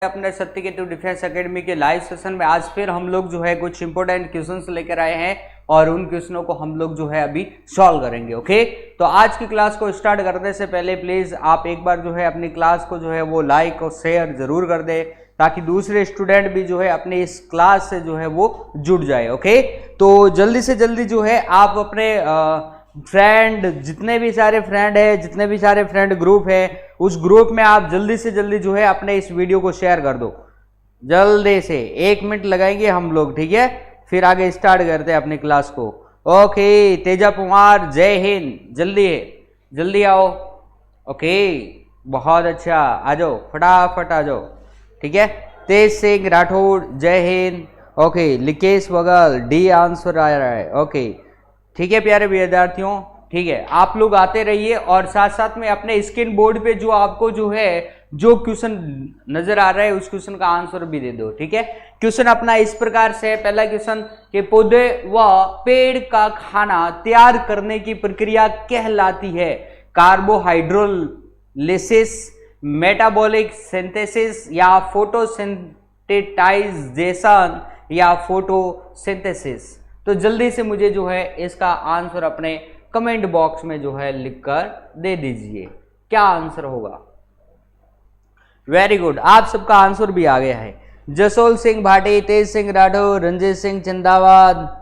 अपने Satyaketu defence academy के live session में आज फिर हम लोग जो है कुछ इंपोर्टेंट क्वेश्चंस लेकर आए हैं और उन क्वेश्चनों को हम लोग जो है अभी सॉल्व करेंगे। ओके, तो आज की क्लास को स्टार्ट करने से पहले प्लीज आप एक बार जो है अपनी क्लास को जो है वो लाइक और शेयर जरूर कर दे ताकि दूसरे स्टूडेंट भी जो है अपने इस क्लास से जो है वो जुड़ जाए। ओके, तो जल्दी से जल्दी जो है आप अपने फ्रेंड जितने भी सारे फ्रेंड है, जितने भी सारे फ्रेंड ग्रुप है, उस ग्रुप में आप जल्दी से जल्दी जो है अपने इस वीडियो को शेयर कर दो। जल्दी से 1 मिनट लगाएंगे हम लोग, ठीक है, फिर आगे स्टार्ट करते हैं अपनी क्लास को। ओके, तेजा कुमार जय हिंद, जल्दी आओ। ओके, बहुत अच्छा, आ जाओ फटाफट आ जाओ, ठीक है। तेज सिंह राठौड़ जय हिंद। ओके, लिकेश बगल डी आंसर आ रहा है। ओके, ठीक है प्यारे विद्यार्थियों, ठीक है, आप लोग आते रहिए और साथ साथ में अपने स्क्रीन बोर्ड पे जो आपको जो है जो क्वेश्चन नजर आ रहा है उस क्वेश्चन का आंसर भी दे दो, ठीक है। क्वेश्चन अपना इस प्रकार से है, पहला क्वेश्चन कि पौधे व पेड़ का खाना तैयार करने की प्रक्रिया कहलाती है? कार्बोहाइड्रोलिसिस, मेटाबॉलिक सिंथेसिस या फोटोसिंथेटाइजेशन या फोटोसिंथेसिस। तो जल्दी से मुझे जो है इसका आंसर अपने कमेंट बॉक्स में जो है लिखकर दे दीजिए, क्या आंसर होगा। वेरी गुड, आप सबका आंसर भी आ गया है। जसोल सिंह भाटी, तेज सिंह राठौर, रंजीत सिंह चंदावाद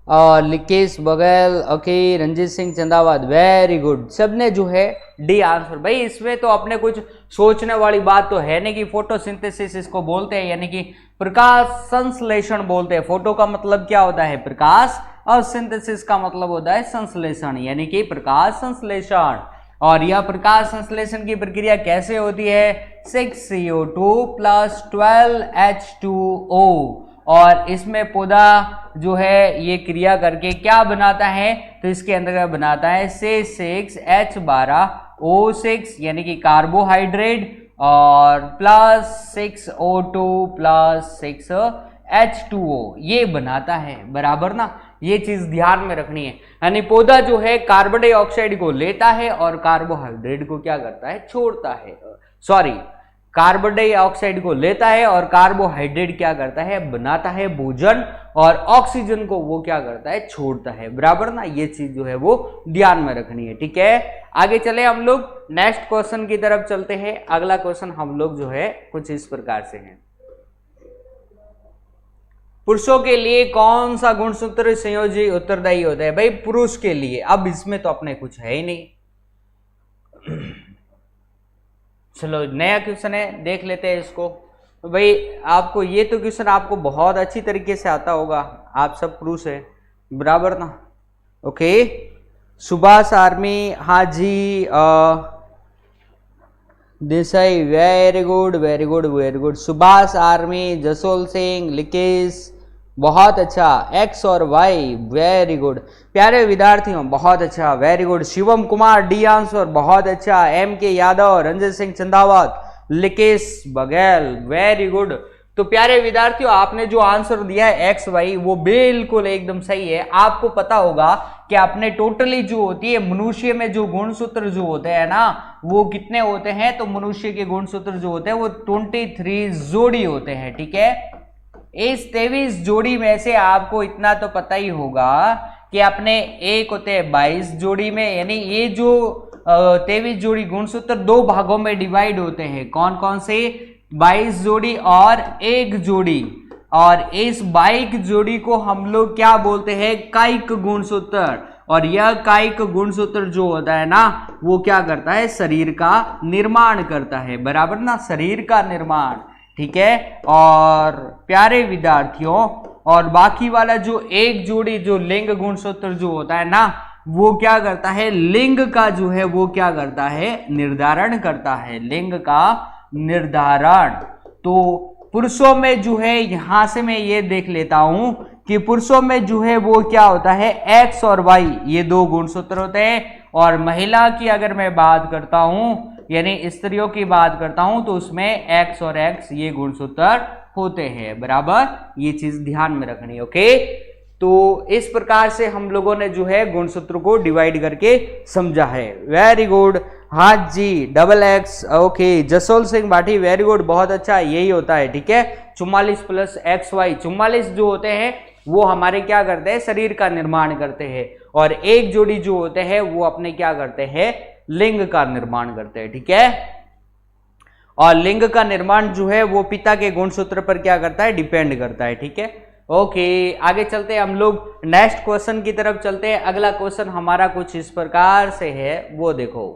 और Likesh Baghel. Okay, Ranjeet Singh Chandawad, very good, सबने जो है डी आंसर। भाई इसमें तो अपने कुछ सोचने वाली बात तो है नहीं कि फोटोसिंथेसिस इसको बोलते हैं, यानी कि प्रकाश संश्लेषण बोलते हैं। फोटो का मतलब क्या होता है? प्रकाश, और सिंथेसिस का मतलब होता है संश्लेषण, यानी कि प्रकाश संश्लेषण। और यह प्रकाश संश्लेषण की प्रक्रिया कैसे होती है? 6CO2 + 12H2O। और इसमें पौधा जो है ये क्रिया करके क्या बनाता है? तो इसके अंदर बनाता है C6H12O6 यानी कि कार्बोहाइड्रेट, और +6O2 + 6H2O ये बनाता है, बराबर ना। ये चीज ध्यान में रखनी है, यानी पौधा जो है कार्बन डाइऑक्साइड को लेता है और कार्बोहाइड्रेट को क्या करता है? छोड़ता है। सॉरी, कार्बन डाइऑक्साइड को लेता है और कार्बोहाइड्रेट क्या करता है? बनाता है भोजन, और ऑक्सीजन को वो क्या करता है? छोड़ता है, बराबर ना। ये चीज जो है वो ध्यान में रखनी है, ठीक है। आगे चले हम लोग नेक्स्ट क्वेश्चन की तरफ चलते हैं। अगला क्वेश्चन हम लोग जो है कुछ इस प्रकार से है, पुरुषों के लिए कौन सा गुणसूत्र संयोजी उत्तरदायी होता है? भाई पुरुष के लिए, अब इसमें तो अपने कुछ है ही नहीं। चलो नया क्वेश्चन है, देख लेते हैं इसको। तो भाई आपको ये तो क्वेश्चन आपको बहुत अच्छी तरीके से आता होगा, आप सब पुरुष है, बराबर ना। ओके, सुभाष आर्मी, हाँ जी, Desai, very good very good very good. Subhash Armi, Jasol Singh, Likesh, बहुत अच्छा। एक्स और वाई, वेरी गुड प्यारे विद्यार्थियों, बहुत अच्छा, very good. Shivam Kumar D answer, बहुत अच्छा। MK Yadav, Ranjeet Singh Chandawat, Likesh Baghel, very good. तो प्यारे विद्यार्थियों, आपने जो आंसर दिया है एक्स वाई वो बिल्कुल एकदम सही है। आपको पता होगा कि आपने टोटली जो होती है मनुष्य में जो गुणसूत्र जो होते हैं ना वो कितने होते हैं? तो मनुष्य के गुणसूत्र जो होते हैं वो 23 जोड़ी होते हैं, ठीक है। इस 23 जोड़ी में से आपको इतना तो पता ही होगा कि अपने एक होते हैं 22 जोड़ी में, यानी ये जो 23 जोड़ी गुणसूत्र 2 भागों में डिवाइड होते हैं। कौन कौन से? 22 जोड़ी और 1 जोड़ी। और इस 22 जोड़ी को हम लोग क्या बोलते हैं? कायिक गुणसूत्र। और यह कायिक गुणसूत्र जो होता है ना वो क्या करता है? शरीर का निर्माण करता है, बराबर ना, शरीर का निर्माण, ठीक है। और प्यारे विद्यार्थियों, और बाकी वाला जो 1 जोड़ी जो लिंग गुणसूत्र जो होता है ना वो क्या करता है? लिंग का जो है वो क्या करता है? निर्धारण करता है, लिंग का निर्धारण। तो पुरुषों में जो है, यहां से मैं ये देख लेता हूं कि पुरुषों में जो है वो क्या होता है? एक्स और वाई, ये 2 गुणसूत्र होते हैं। और महिला की अगर मैं बात करता हूं, यानी स्त्रियों की बात करता हूं, तो उसमें एक्स और एक्स ये गुणसूत्र होते हैं, बराबर। ये चीज ध्यान में रखनी है। ओके, तो इस प्रकार से हम लोगों ने जो है गुणसूत्र को डिवाइड करके समझा है। Very good. हाँ जी, double X, okay. Jasol Singh Bhati, very good, बहुत अच्छा, यही होता है, ठीक है। 44 प्लस एक्स वाई, 44 जो होते हैं वो हमारे क्या करते हैं, शरीर का निर्माण करते हैं, और एक जोड़ी जो होते हैं वो अपने क्या करते हैं, लिंग का निर्माण करते हैं, ठीक है। और लिंग का निर्माण जो है वो पिता के गुणसूत्र पर क्या करता है, डिपेंड करता है, ठीक है। ओके, आगे चलते हैं हम लोग नेक्स्ट क्वेश्चन की तरफ चलते हैं। अगला क्वेश्चन हमारा कुछ इस प्रकार से है, वो देखो।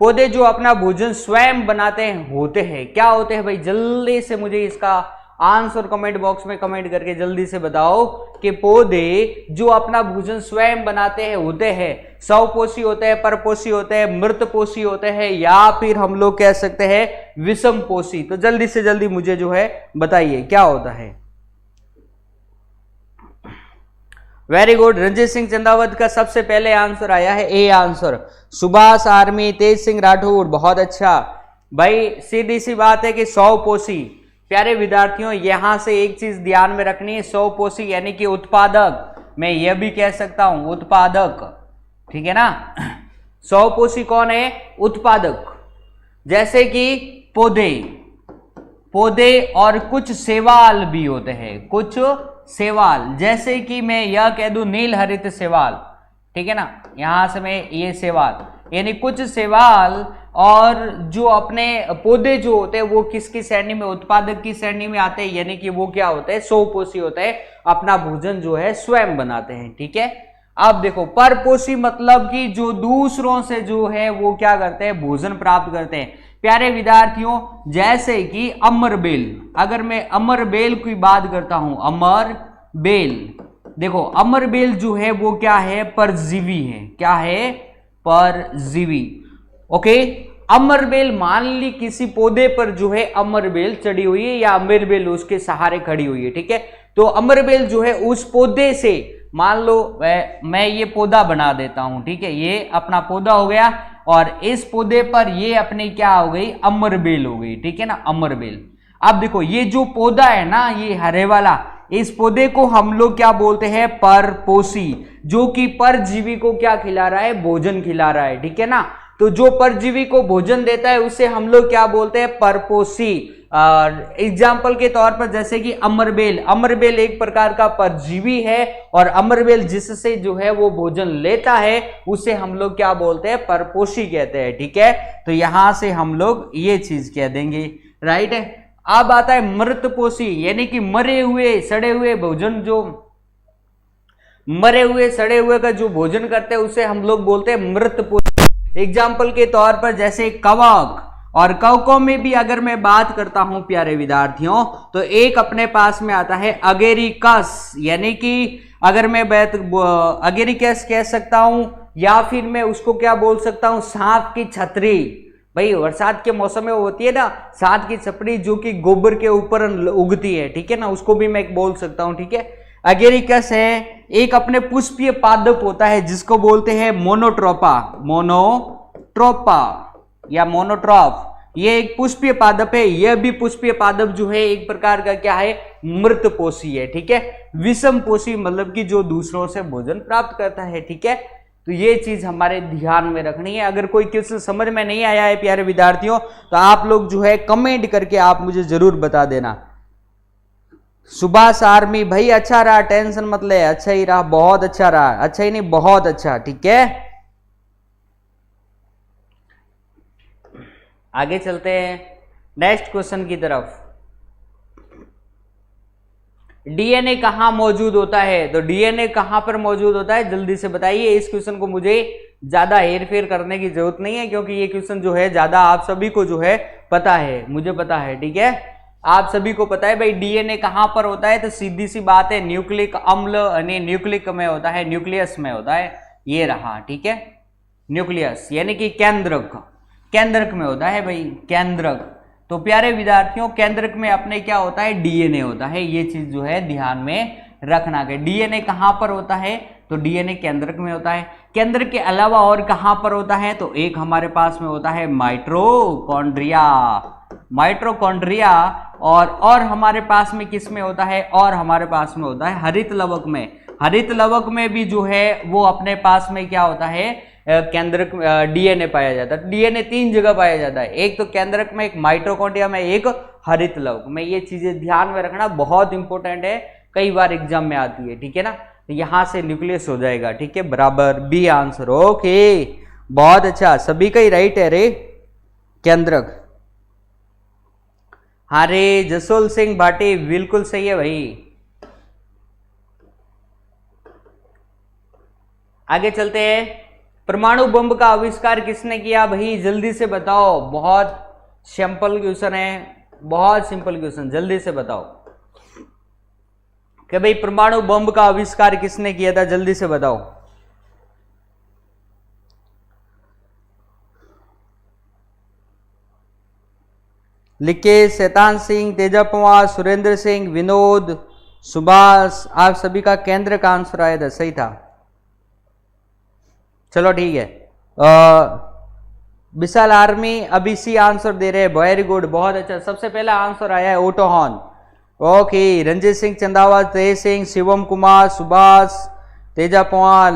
पौधे जो अपना भोजन स्वयं बनाते हैं होते हैं, क्या होते हैं भाई, जल्दी से मुझे इसका आंसर कमेंट बॉक्स में कमेंट करके जल्दी से बताओ कि पौधे जो अपना भोजन स्वयं बनाते हैं होते हैं, स्वपोषी होते हैं, परपोषी होते हैं, मृतपोषी होते हैं, या फिर हम लोग कह सकते हैं विषमपोषी। तो जल्दी से जल्दी मुझे जो है बताइए क्या होता है। वेरी गुड, रंजीत सिंह चंदावत का सबसे पहले आंसर आया है ए आंसर। सुभाष आर्मी, तेज सिंह राठौर, बहुत अच्छा भाई। सीधी सी बात है कि स्वपोषी। प्यारे विद्यार्थियों, यहां से एक चीज ध्यान में रखनी है, स्वपोषी यानी कि उत्पादक, मैं यह भी कह सकता हूं उत्पादक, ठीक है ना। स्वपोषी कौन है, उत्पादक। जैसे कि पौधे, पौधे और कुछ शैवाल भी होते हैं, कुछ शैवाल, जैसे कि मैं यह कह दूं नील हरित शैवाल, ठीक है ना, यहां से मैं ये शैवाल, यानी कुछ शैवाल और जो अपने पौधे जो होते हैं वो किसकी श्रेणी में, उत्पादक की श्रेणी में आते हैं, यानी कि वो क्या होते हैं, स्वपोषी होते हैं, अपना भोजन जो है स्वयं बनाते हैं, ठीक है। अब देखो परपोषी मतलब कि जो दूसरों से जो है वो क्या करते हैं, भोजन प्राप्त करते हैं। प्यारे विद्यार्थियों, जैसे कि अमर बेल, अगर मैं अमर बेल की बात करता हूं, अमर बेल, देखो अमर बेल जो है वो क्या है, परजीवी है, क्या है, परजीवी। ओके, अमर बेल, मान ली किसी पौधे पर जो है अमर बेल चढ़ी हुई है या अमर बेल उसके सहारे खड़ी हुई है, ठीक है। तो अमर बेल जो है उस पौधे से, मान लो मैं ये पौधा बना देता हूं, ठीक है, ये अपना पौधा हो गया, और इस पौधे पर ये अपनी क्या हो गई, अमर बेल हो गई, ठीक है ना, अमर बेल। अब देखो ये जो पौधा है ना, ये हरे वाला, इस पौधे को हम लोग क्या बोलते हैं, परपोषी, जो कि परजीवी को क्या खिला रहा है, भोजन खिला रहा है, ठीक है ना। तो जो परजीवी को भोजन देता है उसे हम लोग क्या बोलते हैं, परपोषी। एग्जाम्पल के तौर पर जैसे कि अमरबेल, अमरबेल एक प्रकार का परजीवी है, और अमरबेल जिससे जो है वो भोजन लेता है उसे हम लोग क्या बोलते हैं, परपोषी कहते हैं, ठीक है। तो यहां से हम लोग ये चीज कह देंगे, राइट है। अब आता है मृतपोषी, यानी कि मरे हुए सड़े हुए भोजन, जो मरे हुए सड़े हुए का जो भोजन करते हैं उसे हम लोग बोलते हैं मृतपोषी। एग्जाम्पल के तौर पर जैसे कवक, और कवकों में भी अगर मैं बात करता हूं प्यारे विद्यार्थियों, तो एक अपने पास में आता है अगेरिकस, यानी कि अगर मैं अगेरिकस कह सकता हूं, या फिर मैं उसको क्या बोल सकता हूं, सांप की छतरी। भाई बरसात के मौसम में वो होती है ना सांप की छपड़ी, जो कि गोबर के ऊपर उगती है, ठीक है ना, उसको भी मैं बोल सकता हूं, ठीक है। अगेरिकस है। एक अपने पुष्पीय पादप होता है जिसको बोलते हैं मोनोट्रोपा, मोनोट्रोपा या मोनोट्रॉप, ये एक पुष्पीय पादप है। यह भी पुष्पीय पादप जो है एक प्रकार का क्या है, मृतपोषी है, ठीक है। विषमपोषी मतलब कि जो दूसरों से भोजन प्राप्त करता है, ठीक है। तो ये चीज हमारे ध्यान में रखनी है। अगर कोई क्वेश्चन समझ में नहीं आया है प्यारे विद्यार्थियों, तो आप लोग जो है कमेंट करके आप मुझे जरूर बता देना। सुभाष आर्मी, भाई अच्छा रहा, टेंशन मत ले, अच्छा ही रहा, बहुत अच्छा रहा, अच्छा ही नहीं बहुत अच्छा, ठीक है। आगे चलते हैं नेक्स्ट क्वेश्चन की तरफ। डीएनए कहां मौजूद होता है, तो डीएनए कहां पर मौजूद होता है, जल्दी से बताइए। इस क्वेश्चन को मुझे ज्यादा हेरफेर करने की जरूरत नहीं है, क्योंकि ये क्वेश्चन जो है ज्यादा आप सभी को जो है पता है, मुझे पता है, ठीक है, आप सभी को पता है। भाई डीएनए कहां पर होता है, तो सीधी सी बात है न्यूक्लिक अम्ल यानी न्यूक्लिक में होता है, न्यूक्लियस में होता है, ये रहा, ठीक है, न्यूक्लियस यानी कि केंद्रक, केंद्रक में होता है भाई, केंद्रक। तो प्यारे विद्यार्थियों केंद्रक में अपने क्या होता है, डीएनए होता है, ये चीज जो है ध्यान में रखना है। डीएनए कहां पर होता है, तो डीएनए केंद्रक में होता है। केंद्रक के अलावा और कहां पर होता है, तो एक हमारे पास में होता है माइटोकॉन्ड्रिया, माइटोकॉन्ड्रिया, और हमारे पास में किस में होता है, और हमारे पास में होता है हरित लवक में। हरित लवक में भी जो है वो अपने पास में क्या होता है, केंद्रक डीएनए पाया जाता है। डीएनए 3 जगह पाया जाता है, एक तो केंद्रक में, एक माइटोकॉन्ड्रिया में, एक हरित लवक में। ये चीजें ध्यान में रखना, बहुत इंपॉर्टेंट है, कई बार एग्जाम में आती है, ठीक है ना। यहां से न्यूक्लियस हो जाएगा, ठीक है, बराबर बी आंसर। ओके, बहुत अच्छा, सभी का ही राइट है रे, केंद्रक। हाँ रे जसोल सिंह भाटी, बिल्कुल सही है भाई। आगे चलते हैं, परमाणु बम का आविष्कार किसने किया भाई, जल्दी से बताओ। बहुत सिंपल क्वेश्चन है, बहुत सिंपल क्वेश्चन, जल्दी से बताओ कि भाई परमाणु बम का आविष्कार किसने किया था, जल्दी से बताओ। लिकेश, शैतान सिंह, तेजा पवार, सुरेंद्र सिंह, विनोद, सुभाष, आप सभी का केंद्र का आंसर आया था, सही था। चलो ठीक है, विशाल आर्मी अभी सी आंसर दे रहे हैं, वेरी गुड, बहुत अच्छा। सबसे पहला आंसर आया है auto horn. Okay, Ranjeet Singh Chandawa, Tej Singh, Shivam Kumar, Subhash, Teja Pawar,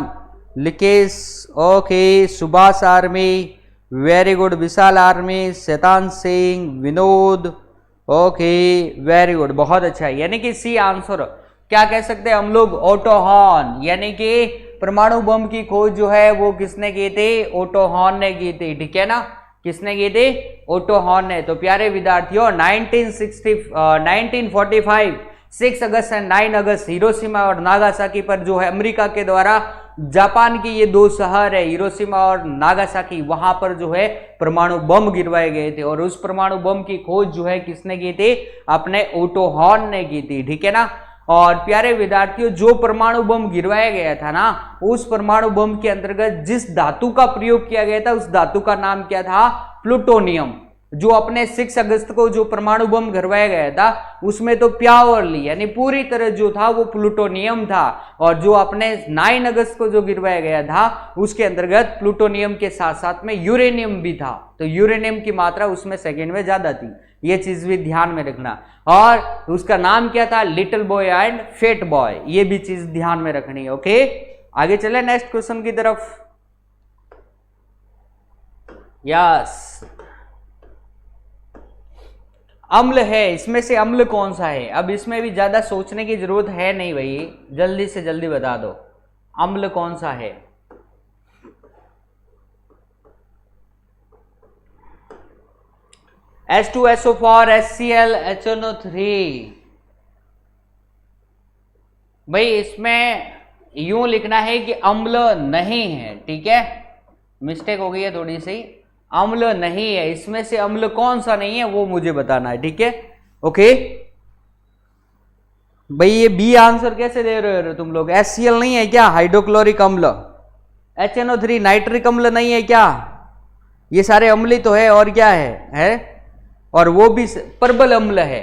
Likesh, okay, Subhash Armi, very good, Vishal Armi, Shaitan Singh, Vinod, okay, very good, बहुत अच्छा। यानी कि सी आंसर क्या कह सकते हैं हम लोग, ओटो हॉर्न। यानी कि परमाणु बम की खोज जो है वो किसने की थी, ओटो हॉर्न ने की थी, ठीक है ना। किसने की थी, ओटो हॉर्न ने। तो प्यारे विद्यार्थियों, 1945 6 अगस्त एंड 9 अगस्त हिरोशिमा और नागासाकी पर जो है अमेरिका के द्वारा जापान की ये 2 शहर है, हिरोशिमा और नागासाकी, वहां पर जो है परमाणु बम गिरवाए गए थे। और उस परमाणु बम की खोज जो है किसने की थी, अपने ओटो हॉर्न ने की थी, ठीक है ना। और प्यारे विद्यार्थियों, जो परमाणु बम गिरवाया गया था ना, उस परमाणु बम के अंतर्गत जिस धातु का प्रयोग किया गया था, उस धातु का नाम क्या था, प्लूटोनियम। जो अपने 6 अगस्त को जो परमाणु बम गिरवाया गया था, उसमें तो प्योरली यानी पूरी तरह जो था वो प्लूटोनियम था। और जो अपने 9 अगस्त को जो गिरवाया गया था, उसके अंतर्गत प्लूटोनियम के साथ साथ में यूरेनियम भी था। तो यूरेनियम की मात्रा उसमें सेकेंड में ज्यादा थी, ये चीज भी ध्यान में रखना। और उसका नाम क्या था, little boy and fat boy, ये भी चीज ध्यान में रखनी है। ओके, आगे चले नेक्स्ट क्वेश्चन की तरफ। यस, अम्ल है, इसमें से अम्ल कौन सा है। अब इसमें भी ज्यादा सोचने की जरूरत है नहीं भाई, जल्दी से जल्दी बता दो, अम्ल कौन सा है। H2SO4, HCl, HNO3। भाई इसमें यूं लिखना है कि अम्ल नहीं है, ठीक है, मिस्टेक हो गई है थोड़ी सी, अम्ल नहीं है। इसमें से अम्ल कौन सा नहीं है वो मुझे बताना है, ठीक है। ओके भाई, ये बी आंसर कैसे दे रहे हो तुम लोग, HCl नहीं है क्या, हाइड्रोक्लोरिक अम्ल, HNO3 नाइट्रिक अम्ल नहीं है क्या, ये सारे अम्ल तो है, और क्या है? और वो भी प्रबल अम्ल है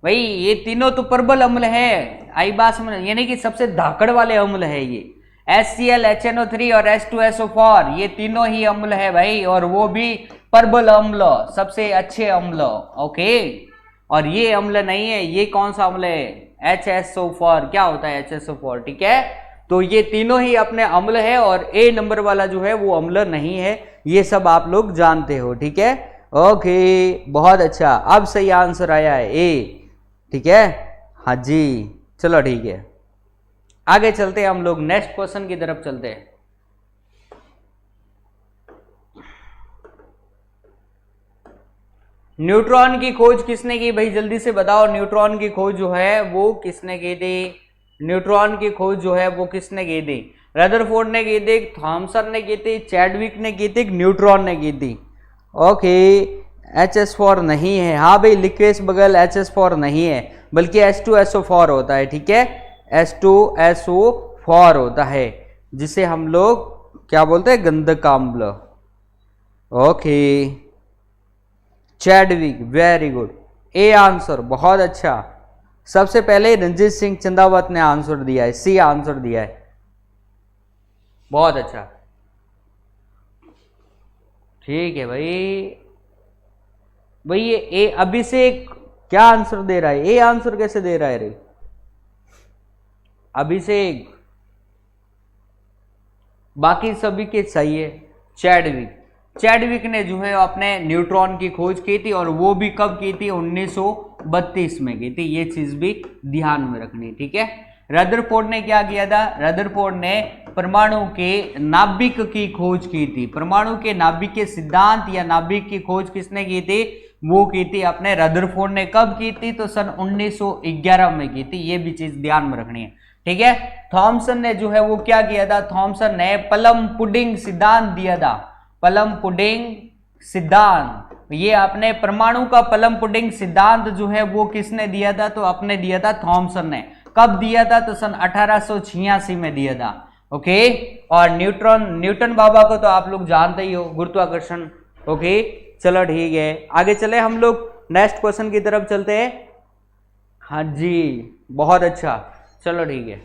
भाई, ये तीनों तो प्रबल अम्ल है, आई बात समझ, यानी कि सबसे धाकड़ वाले अम्ल है ये। HCl, HNO3 और H2SO4 ये तीनों ही अम्ल है भाई, और वो भी प्रबल अम्ल, सबसे अच्छे अम्ल। ओके, और ये अम्ल नहीं है, ये कौन सा अम्ल है, HSO4। क्या होता है HSO4, ठीक है। तो ये तीनों ही अपने अम्ल है, और ए नंबर वाला जो है वो अम्ल नहीं है, ये सब आप लोग जानते हो, ठीक है। ओके, बहुत अच्छा, अब सही आंसर आया है ए, ठीक है, हाँ जी। चलो ठीक है, आगे चलते हैं हम लोग, नेक्स्ट क्वेश्चन की तरफ चलते हैं। न्यूट्रॉन की खोज किसने की भाई, जल्दी से बताओ, न्यूट्रॉन की खोज जो है वो किसने की थी, न्यूट्रॉन की खोज जो है वो किसने की थी, रदरफोर्ड ने की थी, थॉमसन ने की थी, चैडविक ने की थी, न्यूट्रॉन ने की थी। ओके, HS4 नहीं है, हाँ भाई लिक्वेस बगल HS4 नहीं है, बल्कि H2SO4 होता है, ठीक है, H2SO4 होता है, जिसे हम लोग क्या बोलते हैं, गंधक अम्ल। Okay, Chadwick, very good, A answer, बहुत अच्छा। सबसे पहले रंजीत सिंह चंदावत ने आंसर दिया है, सी आंसर दिया है, बहुत अच्छा, ठीक है भाई। ये अभिषेक क्या आंसर दे रहा है? ए आंसर कैसे दे रहा है रे? अभिषेक, बाकी सभी के सही है। चैडविक ने जो है अपने न्यूट्रॉन की खोज की थी, और वो भी कब की थी? 1932 में की थी। ये चीज भी ध्यान में रखनी, ठीक है। रदरफोर्ड ने क्या किया था? रदरफोर्ड ने परमाणु के नाभिक की खोज की थी। परमाणु के नाभिक के सिद्धांत या नाभिक की खोज किसने की थी? वो की थी अपने रदरफोर्ड ने। कब की थी? तो सन 1911 में की थी। ये भी चीज ध्यान में रखनी है, ठीक है। थॉमसन ने जो है वो क्या किया था? थॉमसन ने प्लम पुडिंग सिद्धांत दिया था। प्लम पुडिंग सिद्धांत, ये अपने परमाणु का प्लम पुडिंग सिद्धांत जो है वो किसने दिया था? तो अपने दिया था थॉमसन ने। कब दिया था? तो सन 1886 में दिया था, ओके। और न्यूटन बाबा को तो आप लोग जानते ही हो, गुरुत्वाकर्षण, ओके। चलो ठीक है, आगे चले हम लोग नेक्स्ट क्वेश्चन की तरफ चलते हैं। हाँ जी, बहुत अच्छा, चलो ठीक है।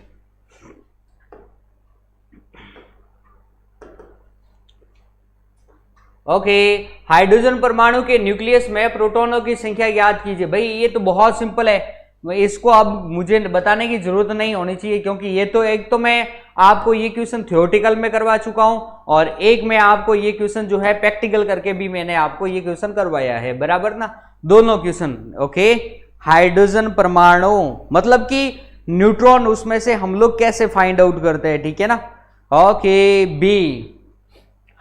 ओके, हाइड्रोजन परमाणु के न्यूक्लियस में प्रोटॉनों की संख्या याद कीजिए। भाई ये तो बहुत सिंपल है, इसको अब मुझे बताने की जरूरत नहीं होनी चाहिए, क्योंकि ये तो एक तो मैं आपको ये क्वेश्चन थ्योरेटिकल में करवा चुका हूं, और एक मैं आपको ये क्वेश्चन जो है प्रैक्टिकल करके भी मैंने आपको ये क्वेश्चन करवाया है, बराबर ना, दोनों क्वेश्चन, ओके। हाइड्रोजन परमाणु मतलब कि न्यूट्रॉन, उसमें से हम लोग कैसे फाइंड आउट करते हैं, ठीक है ना। ओके, बी,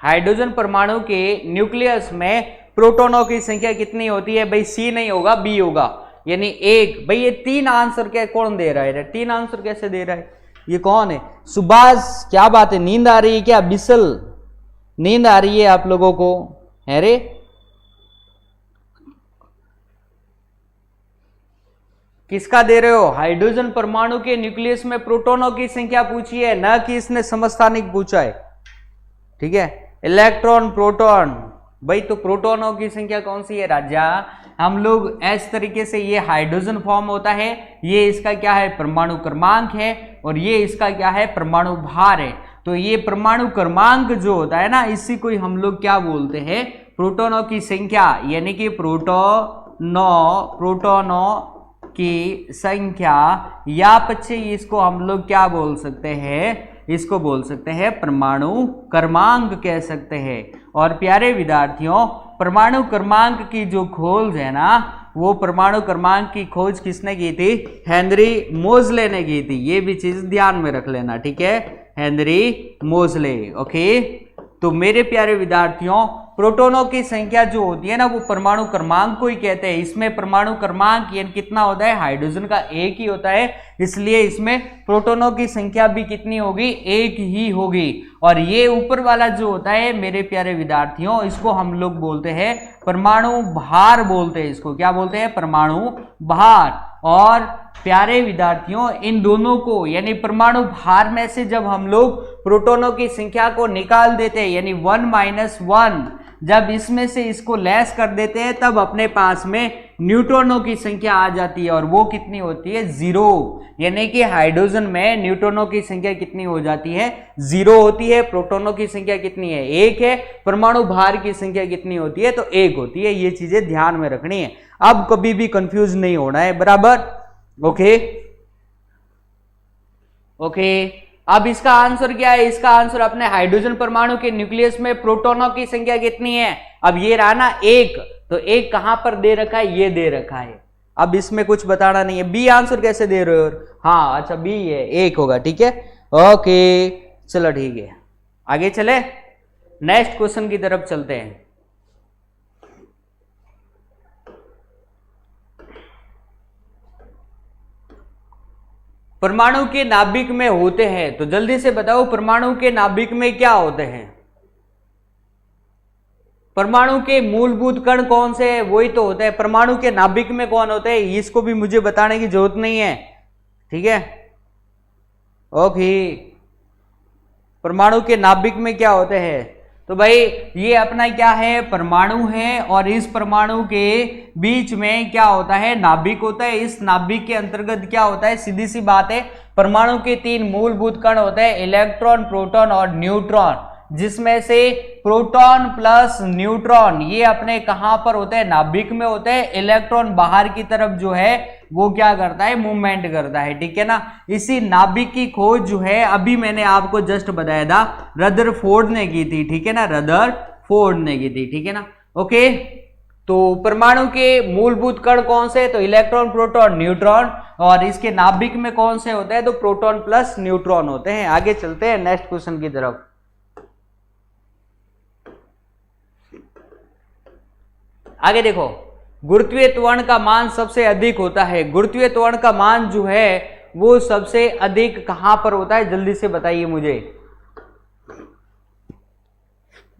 हाइड्रोजन परमाणु के न्यूक्लियस में प्रोटॉनों की संख्या कितनी होती है? भाई सी नहीं होगा, बी होगा, यानी एक। भाई ये तीन आंसर क्या कौन दे रहा है? तीन आंसर कैसे दे रहा है? ये कौन है? सुभाष, क्या बात है, नींद आ रही है क्या? बिसल, नींद आ रही है आप लोगों को? है रे, किसका दे रहे हो? हाइड्रोजन परमाणु के न्यूक्लियस में प्रोटॉनों की संख्या पूछी है, न कि इसने समस्थानिक पूछा है, ठीक है। इलेक्ट्रॉन, प्रोटॉन, भाई तो प्रोटॉनों की संख्या कौन सी है राजा? हम लोग इस तरीके से, ये हाइड्रोजन फॉर्म होता है, ये इसका क्या है? परमाणु क्रमांक है, और ये इसका क्या है? परमाणु भार है। तो ये परमाणु क्रमांक जो होता है ना, इसी को हम लोग क्या बोलते हैं? प्रोटॉनों की संख्या, यानी कि प्रोटॉनों की संख्या, या पीछे इसको हम लोग क्या बोल सकते हैं? इसको बोल सकते हैं परमाणु क्रमांक कह सकते हैं। और प्यारे विद्यार्थियों, परमाणु क्रमांक की जो खोज है ना, वो परमाणु क्रमांक की खोज किसने की थी? हेनरी मोजले ने की थी। ये भी चीज ध्यान में रख लेना, ठीक है, हेनरी मोजले, ओके। तो मेरे प्यारे विद्यार्थियों, प्रोटॉनों की संख्या जो होती है ना, वो परमाणु क्रमांक को ही कहते हैं। इसमें परमाणु क्रमांक यानी कितना होता है? हाइड्रोजन का एक ही होता है, इसलिए इसमें प्रोटॉनों की संख्या भी कितनी होगी? एक ही होगी। और ये ऊपर वाला जो होता है मेरे प्यारे विद्यार्थियों, इसको हम लोग बोलते हैं परमाणु भार, बोलते हैं इसको, क्या बोलते हैं? परमाणु भार। और प्यारे विद्यार्थियों, इन दोनों को यानी परमाणु भार में से जब हम लोग प्रोटॉनों की संख्या को निकाल देते हैं, यानी 1 - 1, जब इसमें से इसको लेस कर देते हैं, तब अपने पास में न्यूट्रॉनों की संख्या आ जाती है, और वो कितनी होती है? 0। यानी कि हाइड्रोजन में न्यूट्रॉनों की संख्या कितनी हो जाती है? 0 होती है। प्रोटॉनों की संख्या कितनी है? 1 है। परमाणु भार की संख्या कितनी होती है? तो 1 होती है। ये चीजें ध्यान में रखनी है, अब कभी भी कंफ्यूज नहीं होना है, बराबर, ओके। ओके, अब इसका आंसर क्या है? इसका आंसर अपने हाइड्रोजन परमाणु के न्यूक्लियस में प्रोटॉनों की संख्या कितनी है? अब ये रहा ना 1, तो 1 कहां पर दे रखा है? ये दे रखा है। अब इसमें कुछ बताना नहीं है। बी आंसर कैसे दे रहे हो? हाँ अच्छा, बी है, 1 होगा, ठीक है, ओके। चलो ठीक है, आगे चले, नेक्स्ट क्वेश्चन की तरफ चलते हैं। परमाणु के नाभिक में होते हैं, तो जल्दी से बताओ परमाणु के नाभिक में क्या होते हैं? परमाणु के मूलभूत कण कौन से हैं? वही तो होते हैं। परमाणु के नाभिक में कौन होते हैं? इसको भी मुझे बताने की जरूरत नहीं है, ठीक है, ओके। परमाणु के नाभिक में क्या होते हैं? तो भाई ये अपना क्या है? परमाणु है, और इस परमाणु के बीच में क्या होता है? नाभिक होता है। इस नाभिक के अंतर्गत क्या होता है? सीधी सी बात है, परमाणु के 3 मूलभूत कण होते हैं, इलेक्ट्रॉन, प्रोटॉन और न्यूट्रॉन, जिसमें से प्रोटॉन प्लस न्यूट्रॉन ये अपने कहां पर होते हैं, नाभिक में होते हैं। इलेक्ट्रॉन बाहर की तरफ जो है वो क्या करता है, मूवमेंट करता है, ठीक है ना। इसी नाभिक की खोज जो है अभी मैंने आपको जस्ट बताया था, रदरफोर्ड ने की थी, ठीक है ना, रदरफोर्ड ने की थी, ठीक है ना। ओके, तो परमाणु के मूलभूत कण कौन से, तो इलेक्ट्रॉन प्रोटॉन न्यूट्रॉन, और इसके नाभिक में कौन से होते हैं, तो प्रोटॉन प्लस न्यूट्रॉन होते हैं। आगे चलते हैं नेक्स्ट क्वेश्चन की तरफ। आगे देखो, गुरुत्वीय त्वरण का मान सबसे अधिक होता है। गुरुत्वीय त्वरण का मान जो है वो सबसे अधिक कहां पर होता है, जल्दी से बताइए मुझे।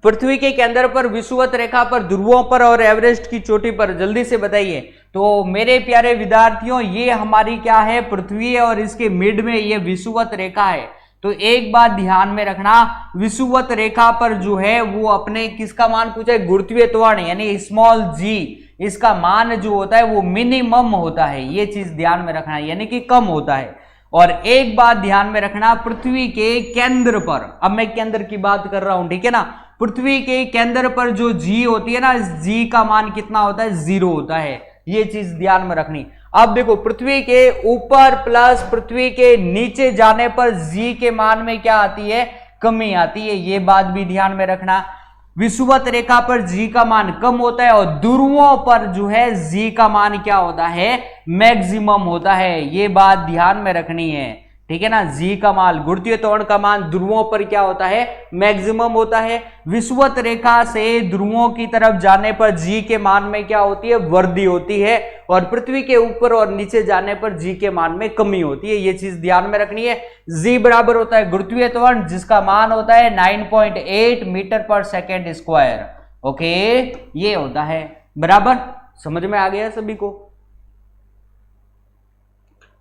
पृथ्वी के केंद्र पर, विषुवत रेखा पर, ध्रुवों पर और एवरेस्ट की चोटी पर, जल्दी से बताइए। तो मेरे प्यारे विद्यार्थियों ये हमारी क्या है, पृथ्वी है, और इसके मिड में ये विषुवत रेखा है। तो एक बात ध्यान में रखना, विषुवत रेखा पर जो है वो अपने किसका मान पूछा है, गुरुत्वीय त्वरण यानी स्मॉल जी, इसका मान जो होता है वो मिनिमम होता है, ये चीज ध्यान में रखना, यानी कि कम होता है। और एक बात ध्यान में रखना, पृथ्वी के केंद्र पर, अब मैं केंद्र की बात कर रहा हूं, ठीक है ना, पृथ्वी के केंद्र पर जो जी होती है ना, इस जी का मान कितना होता है, 0 होता है, ये चीज ध्यान में रखनी। अब देखो, पृथ्वी के ऊपर प्लस पृथ्वी के नीचे जाने पर जी के मान में क्या आती है, कमी आती है, ये बात भी ध्यान में रखना। विषुवत रेखा पर जी का मान कम होता है और ध्रुवों पर जो है जी का मान क्या होता है, मैक्सिमम होता है, ये बात ध्यान में रखनी है, ठीक है ना। जी का मान, गुरुत्वीय त्वरण का मान ध्रुवों पर क्या होता है, मैक्सिमम होता है। विषुवत रेखा से ध्रुवों की तरफ जाने पर जी के मान में क्या होती है, वृद्धि होती है, और पृथ्वी के ऊपर और नीचे जाने पर जी के मान में कमी होती है, ये चीज ध्यान में रखनी है। जी बराबर होता है गुरुत्वीय त्वरण, जिसका मान होता है 9.8 मीटर पर सेकेंड स्क्वायर। ओके, ये होता है, बराबर समझ में आ गया सभी को।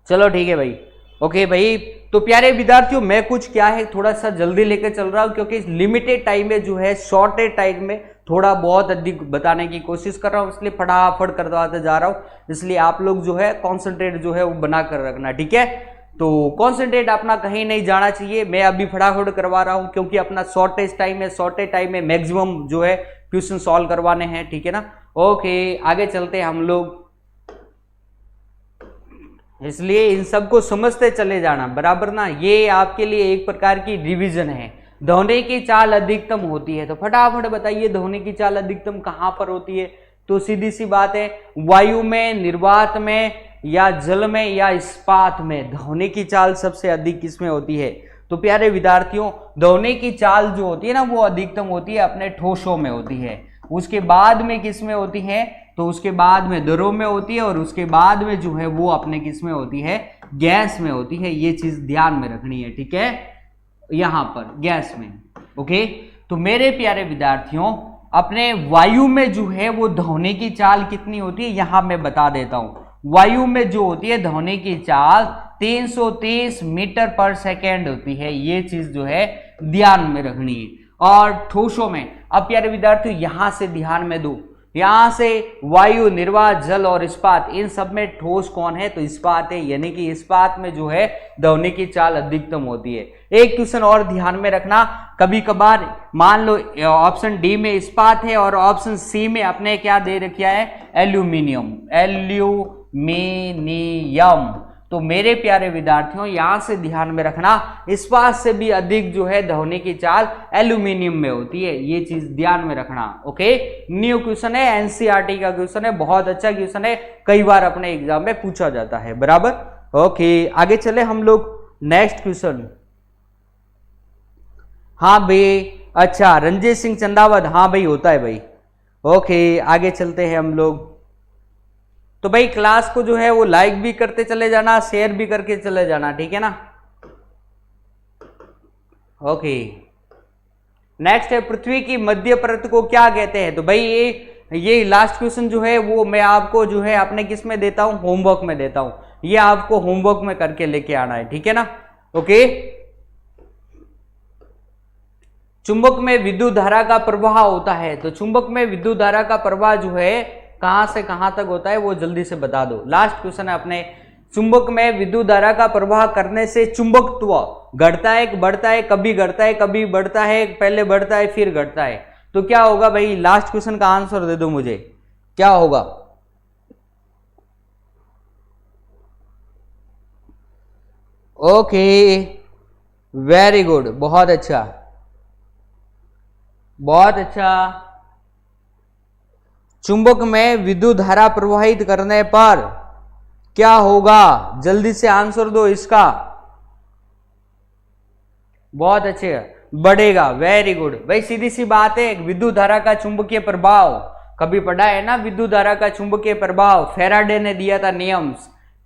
चलो ठीक है भाई, ओके भाई। तो प्यारे विद्यार्थियों, मैं कुछ क्या है थोड़ा सा जल्दी लेकर चल रहा हूं, क्योंकि लिमिटेड टाइम में जो है, शॉर्टेड टाइम में थोड़ा बहुत अधिक बताने की कोशिश कर रहा हूं, इसलिए फटाफट करवाते जा रहा हूं। इसलिए आप लोग जो है कॉन्सेंट्रेट जो है वो बना कर रखना, ठीक है। तो कॉन्सेंट्रेट अपना कहीं नहीं जाना चाहिए, मैं अभी फटाफट करवा रहा हूं, क्योंकि अपना शॉर्टेज टाइम है, शॉर्टेज टाइम में मैक्सिमम जो है क्वेश्चन सॉल्व करवाने हैं, ठीक है ना। ओके, आगे चलते हैं हम लोग, इसलिए इन सबको समझते चले जाना, बराबर ना। ये आपके लिए एक प्रकार की रिवीजन है। धोने की चाल अधिकतम होती है, तो फटाफट बताइए धोने की चाल अधिकतम कहां पर होती है, तो सीधी सी बात है, वायु में, निर्वात में, या जल में, या इस्पात में धोने की चाल सबसे अधिक किसमें होती है। तो प्यारे विद्यार्थियों, धोने की चाल जो होती है ना वो अधिकतम होती है अपने ठोसों में होती है, उसके बाद में किसमें होती है, तो उसके बाद में द्रव में होती है, और उसके बाद में जो है वो अपने किस में होती है, गैस में होती है, ये चीज ध्यान में रखनी है, ठीक है, यहां पर गैस में। ओके, तो मेरे प्यारे विद्यार्थियों, अपने वायु में जो है वो धोने की चाल कितनी होती है, यहां मैं बता देता हूं। वायु में जो होती है धोने की चाल 330 मीटर पर सेकेंड होती है, ये चीज जो है ध्यान में रखनी है। और ठोसों में, अब प्यारे विद्यार्थियों यहां से ध्यान में दो, यहां से वायु, निर्वात, जल और इस्पात, इन सब में ठोस कौन है, तो इस्पात है, यानी कि इस्पात में जो है धोने की चाल अधिकतम होती है। एक क्वेश्चन और ध्यान में रखना, कभी कभार मान लो ऑप्शन डी में इस्पात है और ऑप्शन सी में अपने क्या दे रखा है, एल्यूमिनियम, एल्यूमिनियम। तो मेरे प्यारे विद्यार्थियों यहां से ध्यान में रखना, इस्पात से भी अधिक जो है धोने की चाल एल्यूमिनियम में होती है, ये चीज ध्यान में रखना। ओके, न्यू क्वेश्चन है, एनसीईआरटी का क्वेश्चन है, बहुत अच्छा क्वेश्चन है, कई बार अपने एग्जाम में पूछा जाता है, बराबर। ओके, आगे चले हम लोग, नेक्स्ट क्वेश्चन। हाँ भाई, अच्छा, रंजीत सिंह चंदावत, हाँ भाई होता है भाई। ओके, आगे चलते हैं हम लोग। तो भाई क्लास को जो है वो लाइक भी करते चले जाना, शेयर भी करके चले जाना, ठीक है ना। ओके, नेक्स्ट है, पृथ्वी की मध्य परत को क्या कहते हैं। तो भाई ये लास्ट क्वेश्चन जो है वो मैं आपको जो है अपने किस में देता हूं, होमवर्क में देता हूं, ये आपको होमवर्क में करके लेके आना है, ठीक है ना। ओके, चुंबक में विद्युत धारा का प्रवाह होता है, तो चुंबक में विद्युत धारा का प्रवाह जो है कहां से कहां तक होता है वो जल्दी से बता दो। लास्ट क्वेश्चन है अपने, चुंबक में विद्युत धारा का प्रवाह करने से चुंबकत्व घटता है, बढ़ता है, कभी घटता है, कभी बढ़ता है, पहले बढ़ता है फिर घटता है। तो क्या होगा भाई, लास्ट क्वेश्चन का आंसर दे दो मुझे, क्या होगा? ओके, वेरी गुड, बहुत अच्छा, बहुत अच्छा। चुंबक में विद्युत धारा प्रवाहित करने पर क्या होगा? जल्दी से आंसर दो इसका। बहुत अच्छे, बढ़ेगा, वेरी गुड भाई। सीधी सी बात है, विद्युत धारा का चुंबकीय प्रभाव कभी पढ़ा है ना? विद्युत धारा का चुंबकीय प्रभाव फैराडे ने दिया था नियम,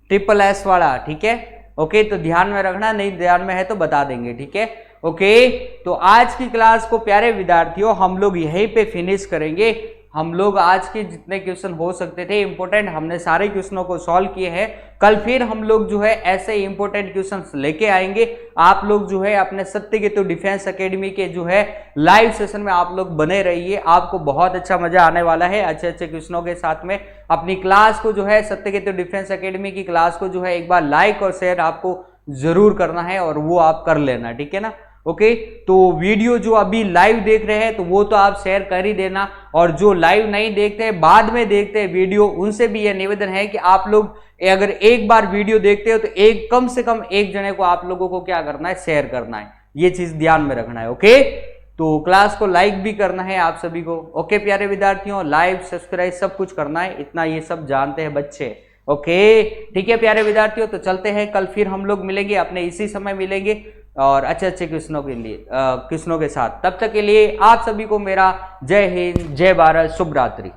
ट्रिपल एस वाला, ठीक है? ओके, तो ध्यान में रखना, नहीं ध्यान में है तो बता देंगे, ठीक है? ओके, तो आज की क्लास को प्यारे विद्यार्थियों हम लोग यहीं पे फिनिश करेंगे। हम लोग आज के जितने क्वेश्चन हो सकते थे इंपॉर्टेंट, हमने सारे क्वेश्चनों को सॉल्व किए हैं। कल फिर हम लोग जो है ऐसे इंपॉर्टेंट क्वेश्चंस लेके आएंगे। आप लोग जो है अपने सत्य केतु डिफेंस एकेडमी के जो है लाइव सेशन में आप लोग बने रहिए, आपको बहुत अच्छा मजा आने वाला है अच्छे अच्छे क्वेश्चनों के साथ में। अपनी क्लास को जो है सत्य केतु डिफेंस एकेडमी की क्लास को जो है एक बार लाइक और शेयर आपको जरूर करना है, और वो आप कर लेना, ठीक है ना? ओके, तो वीडियो जो अभी लाइव देख रहे हैं तो वो तो आप शेयर कर ही देना, और जो लाइव नहीं देखते हैं, बाद में देखते हैं वीडियो, उनसे भी यह निवेदन है कि आप लोग अगर एक बार वीडियो देखते हो तो एक कम से कम एक जने को आप लोगों को क्या करना है, शेयर करना है, ये चीज ध्यान में रखना है। ओके, तो क्लास को लाइक भी करना है आप सभी को। ओके प्यारे विद्यार्थियों, लाइव सब्सक्राइब सब कुछ करना है, इतना ये सब जानते हैं बच्चे। ओके, ठीक है प्यारे विद्यार्थियों, तो चलते हैं, कल फिर हम लोग मिलेंगे, अपने इसी समय मिलेंगे और अच्छे अच्छे क्वेश्चनों के लिए क्वेश्चनों के साथ। तब तक के लिए आप सभी को मेरा जय हिंद, जय भारत, शुभ रात्रि।